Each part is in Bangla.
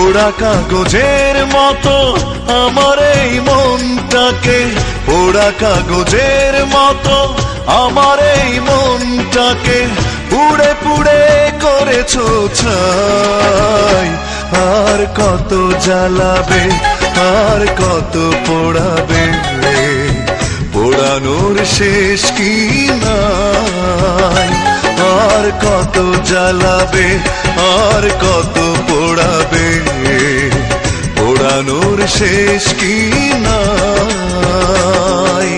পোড়া কাগজের মতো আমার এই মনটাকে, পোড়া কাগজের মতো আমার এই মনটাকে পুড়ে পুড়ে করেছো ছাই। আর কত জ্বালাবে, আর কত পোড়াবে, পোড়ানোর শেষ কি নাই। আর কত জ্বালাবে, আর কত পোড়াবে, পোড়ানোর শেষ কি নাই।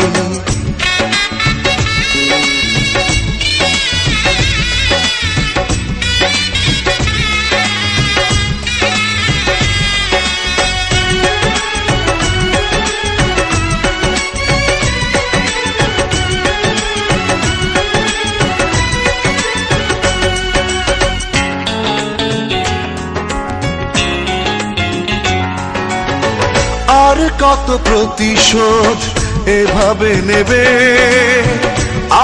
আর কত প্রতিশোধ এভাবে নেবে,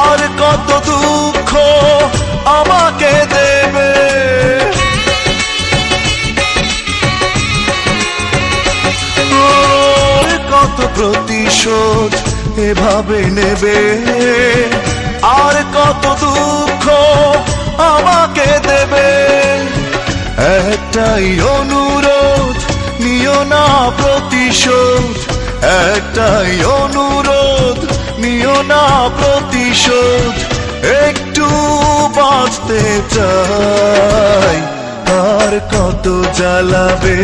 আর কত দুঃখ আমাকে দেবে। আর কত প্রতিশোধ এভাবে নেবে, আর কত দুঃখ আমাকে দেবে। একটাই অনুরোধ, নিও না প্রতিশোধ, একটাই অনুরোধ, নিও না প্রতিশোধ। একটু বাঁচতে চাই। আর কত জ্বালাবে,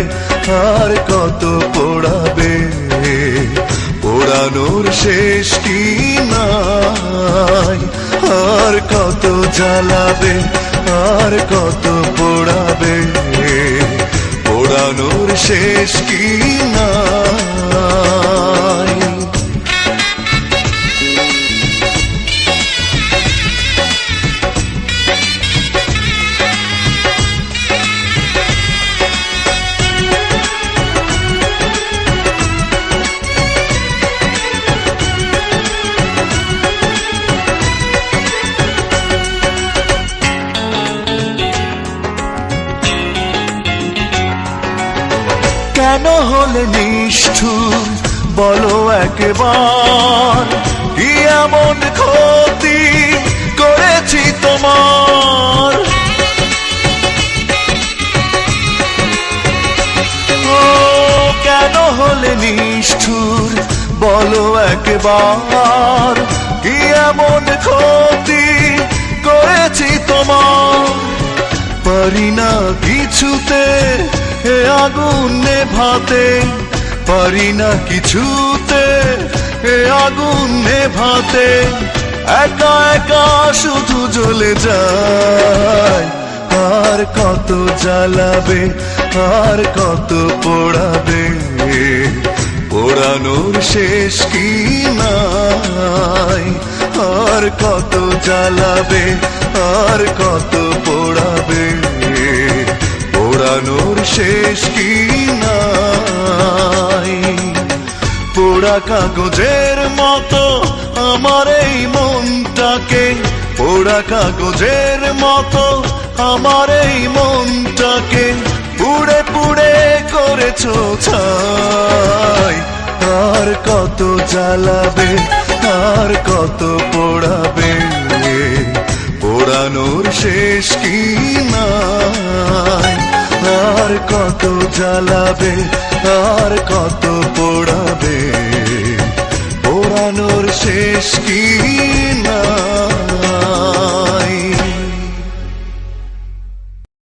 আর কত পোড়াবে, পোড়ানোর শেষ কি নাই। আর কত জ্বালাবে, আর কত পোড়াবে, পোড়ানোর শেষ কি নাই। কেন হলে নিষ্ঠুর বলো একবার, কি এমন ক্ষতি করেছি তোমার। ও কেন হলে নিষ্ঠুর বলো একবার, কি এমন ক্ষতি করেছি তোমার। পারি না কিছুতে এ আগুন নেভাতে, পারি না কিছুতে এ আগুন নেভাতে। একা একা শুধু জ্বলে যায়। আর কত জ্বালাবে, আর কত পোড়াবে, পোড়ানোর শেষ কি নাই। আর কত জ্বালাবে, আর কত পোড়াবে, পোড়ানোর শেষ কি নাই। পোড়া কাগজের মতো আমার এই মনটাকে, পোড়া কাগজের মতো আমার এই মনটাকে পুড়ে পুড়ে করেছো ছাই। আর কত জ্বালাবে, আর কত পোড়াবে, পোড়ানোর শেষ কি নাই। আর কত জ্বালাবে, আর কত পোড়াবে, পোড়ানোর শেষ কি নাই।